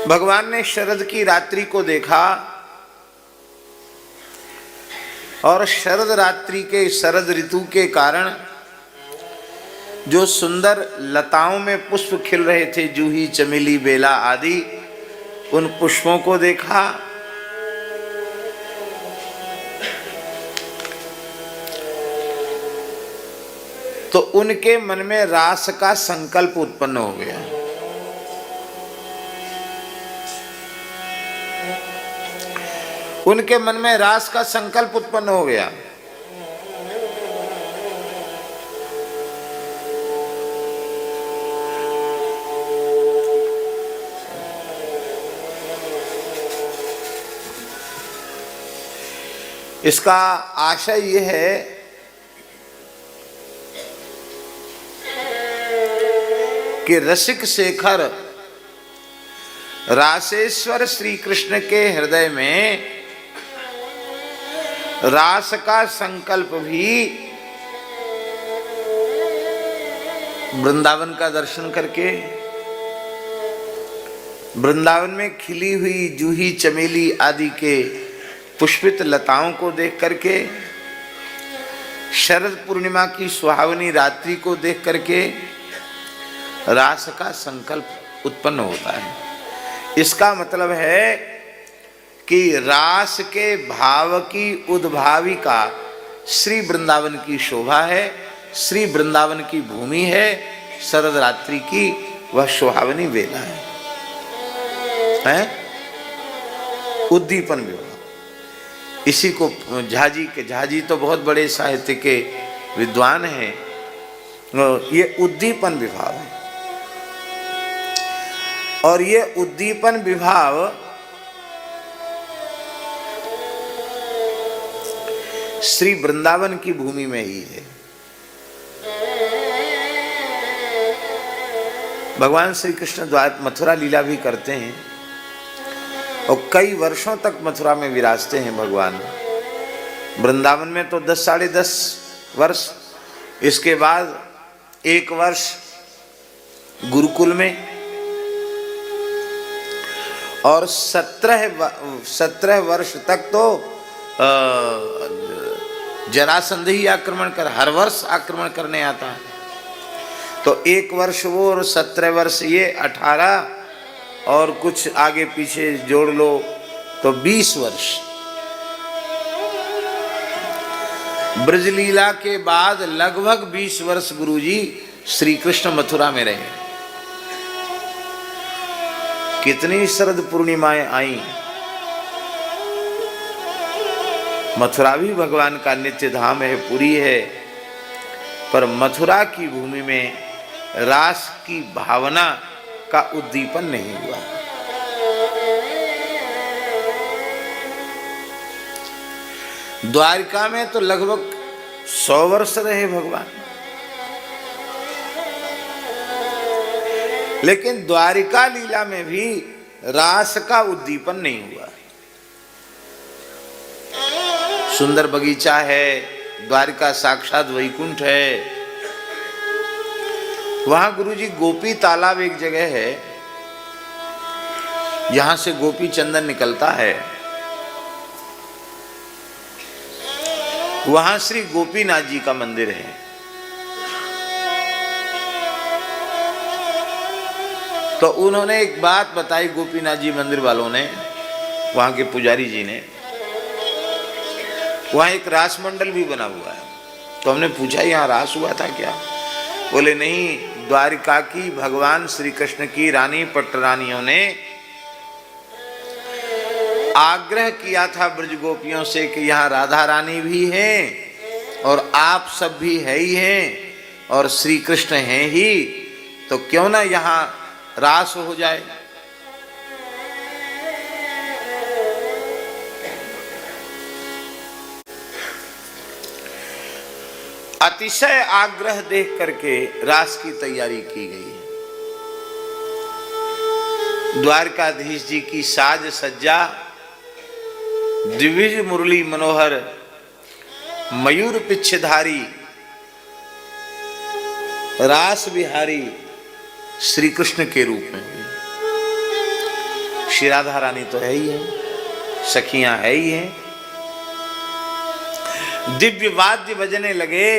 भगवान ने शरद की रात्रि को देखा और शरद रात्रि के शरद ऋतु के कारण जो सुंदर लताओं में पुष्प खिल रहे थे, जूही, चमेली, बेला आदि, उन पुष्पों को देखा। तो उनके मन में रास का संकल्प उत्पन्न हो गया। उनके मन में रास का संकल्प उत्पन्न हो गया। इसका आशय यह है कि रसिक शेखर रासेश्वर श्री कृष्ण के हृदय में रास का संकल्प भी वृंदावन का दर्शन करके, वृंदावन में खिली हुई जूही, चमेली आदि के पुष्पित लताओं को देख करके, शरद पूर्णिमा की सुहावनी रात्रि को देख करके रास का संकल्प उत्पन्न होता है। इसका मतलब है कि रास के भाव की उद्भाविका श्री वृंदावन की शोभा है, श्री वृंदावन की भूमि है, शरद रात्रि की वह सुहावनी बेला है? उद्दीपन विभाव। इसी को झाजी तो बहुत बड़े साहित्य के विद्वान हैं, ये उद्दीपन विभाव है। और ये उद्दीपन विभाव श्री वृंदावन की भूमि में ही है। भगवान श्री कृष्ण मथुरा लीला भी करते हैं और कई वर्षों तक मथुरा में विराजते हैं भगवान। वृंदावन में तो 10 साढ़े 10 वर्ष, इसके बाद 1 वर्ष गुरुकुल में, और 17 वर्ष तक तो जरासंध ही आक्रमण कर, हर वर्ष आक्रमण करने आता है। तो 1 वर्ष वो और 17 वर्ष ये, 18 और कुछ आगे पीछे जोड़ लो तो 20 वर्ष। ब्रजलीला के बाद लगभग 20 वर्ष गुरुजी श्री कृष्ण मथुरा में रहे। कितनी शरद पूर्णिमाएं आई। मथुरा भी भगवान का नित्य धाम है, पुरी है, पर मथुरा की भूमि में रास की भावना का उद्दीपन नहीं हुआ। द्वारिका में तो लगभग 100 वर्ष रहे भगवान, लेकिन द्वारिका लीला में भी रास का उद्दीपन नहीं हुआ। सुंदर बगीचा है, द्वारिका साक्षात वैकुंठ है। वहां गुरुजी गोपी तालाब एक जगह है, यहां से गोपी चंदन निकलता है। वहां श्री गोपीनाथ जी का मंदिर है। तो उन्होंने एक बात बताई गोपीनाथ जी मंदिर वालों ने, वहां के पुजारी जी ने, वहां एक रास मंडल भी बना हुआ है। तो हमने पूछा यहाँ रास हुआ था क्या? बोले नहीं, द्वारिका की भगवान श्री कृष्ण की रानी पट्टरानियों ने आग्रह किया था ब्रज गोपियों से कि यहाँ राधा रानी भी हैं और आप सब भी है ही हैं और श्री कृष्ण हैं ही, तो क्यों ना यहाँ रास हो जाए। अतिशय आग्रह देख करके रास की तैयारी की गई। द्वारकाधीश जी की साज सज्जा, द्विज मुरली मनोहर, मयूर पिच्छधारी, रास बिहारी श्री कृष्ण के रूप में। श्री राधा रानी तो है ही है, सखियां है ही है। दिव्य वाद्य बजने लगे,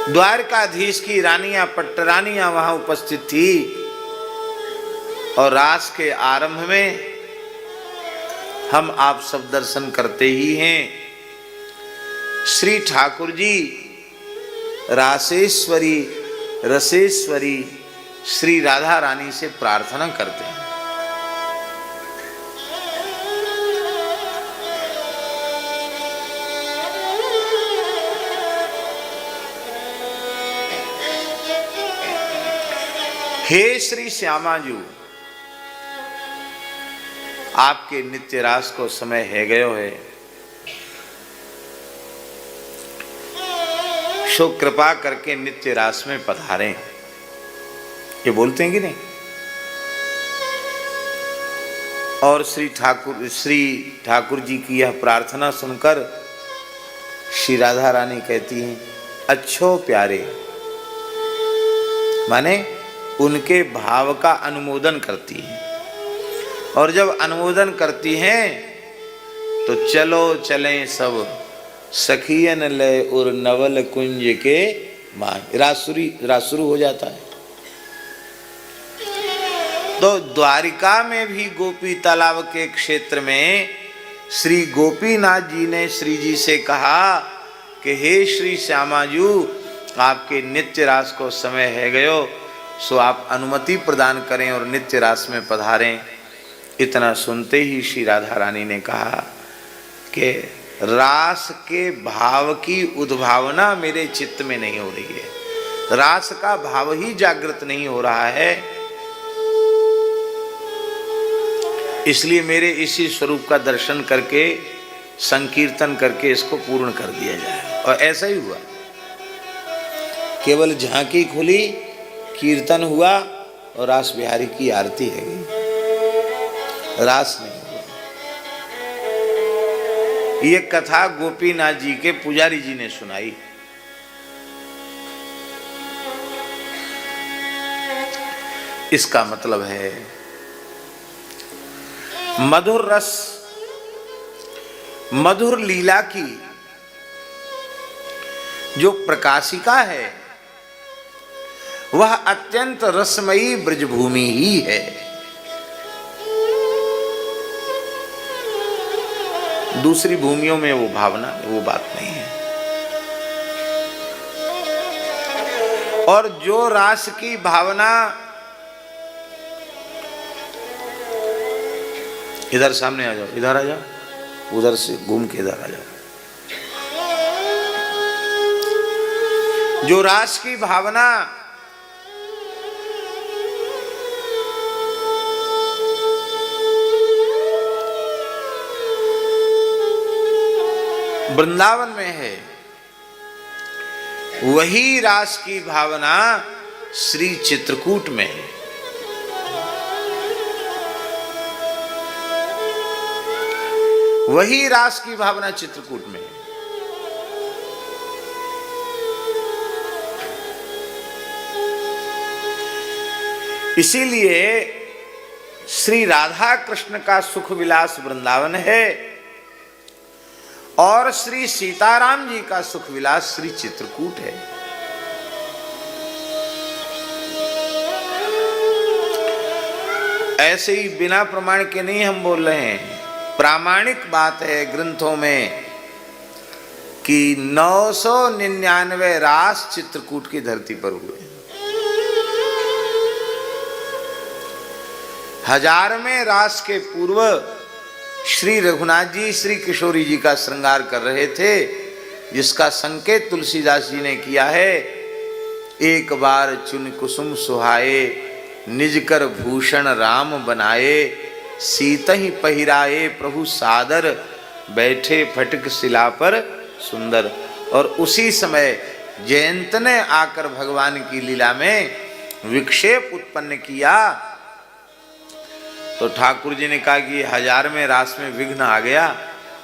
द्वारकाधीश की रानियां पट्टरानियां वहां उपस्थित थी और रास के आरंभ में हम आप सब दर्शन करते ही हैं। श्री ठाकुर जी रासेश्वरी रसेश्वरी श्री राधा रानी से प्रार्थना करते हैं। हे श्री श्यामाजू, आपके नित्य रास को समय है गयो है, सो कृपा करके नित्य रास में पधारें। ये बोलते हैं कि नहीं? और श्री ठाकुर जी की यह प्रार्थना सुनकर श्री राधा रानी कहती हैं, अच्छो प्यारे, माने उनके भाव का अनुमोदन करती हैं। और जब अनुमोदन करती हैं तो चलो चलें सब सखियन लय उर नवल कुंज के माँ, रास शुरू हो जाता है। तो द्वारिका में भी गोपी तालाब के क्षेत्र में श्री गोपीनाथ जी ने श्री जी से कहा कि हे श्री श्यामाजू, आपके नित्य रास को समय है गयो, सो आप अनुमति प्रदान करें और नित्य रास में पधारें। इतना सुनते ही श्री राधा रानी ने कहा कि रास के भाव की उद्भावना मेरे चित्त में नहीं हो रही है, रास का भाव ही जागृत नहीं हो रहा है, इसलिए मेरे इसी स्वरूप का दर्शन करके संकीर्तन करके इसको पूर्ण कर दिया जाए। और ऐसा ही हुआ, केवल झांकी खुली, कीर्तन हुआ और रास बिहारी की आरती है गई, रास नहीं हुआ। ये कथा गोपीनाथ जी के पुजारी जी ने सुनाई। इसका मतलब है मधुर रस, मधुर लीला की जो प्रकाशिका है वह अत्यंत रसमयी ब्रजभूमि ही है। दूसरी भूमियों में वो भावना, वो बात नहीं है। और जो रास की भावना, इधर सामने आ जाओ, इधर आ जाओ, उधर से घूम के इधर आ जाओ। जो रास की भावना वृंदावन में है, वही रास की भावना श्री चित्रकूट में है। वही रास की भावना चित्रकूट में है। इसीलिए श्री राधा कृष्ण का सुख विलास वृंदावन है और श्री सीताराम जी का सुख विलास श्री चित्रकूट है। ऐसे ही बिना प्रमाण के नहीं हम बोल रहे हैं, प्रामाणिक बात है ग्रंथों में कि 999 रास चित्रकूट की धरती पर हुए। 1000वें रास के पूर्व श्री रघुनाथ जी श्री किशोरी जी का श्रृंगार कर रहे थे, जिसका संकेत तुलसीदास जी ने किया है, एक बार चुन कुसुम सुहाए निज कर भूषण राम बनाए, सीतहि पहिराए प्रभु सादर बैठे फटक शिला पर सुंदर। और उसी समय जयंत ने आकर भगवान की लीला में विक्षेप उत्पन्न किया। तो ठाकुर जी ने कहा कि 1000वें रास में विघ्न आ गया,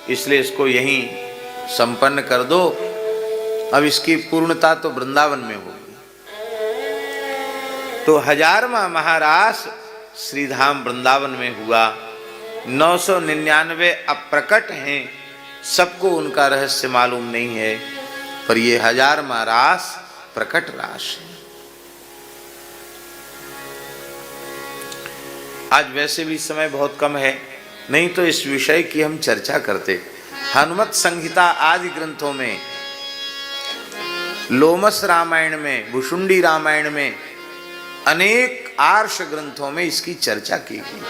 इसलिए इसको यहीं संपन्न कर दो। अब इसकी पूर्णता तो वृंदावन में होगी। तो 1000वां महारास श्रीधाम वृंदावन में हुआ। 999 अप्रकट हैं, सबको उनका रहस्य मालूम नहीं है, पर ये 1000वां रास प्रकट रास है। आज वैसे भी समय बहुत कम है, नहीं तो इस विषय की हम चर्चा करते। हनुमत संहिता आदि ग्रंथों में, लोमस रामायण में, भुषुंडी रामायण में, अनेक आर्ष ग्रंथों में इसकी चर्चा की गई।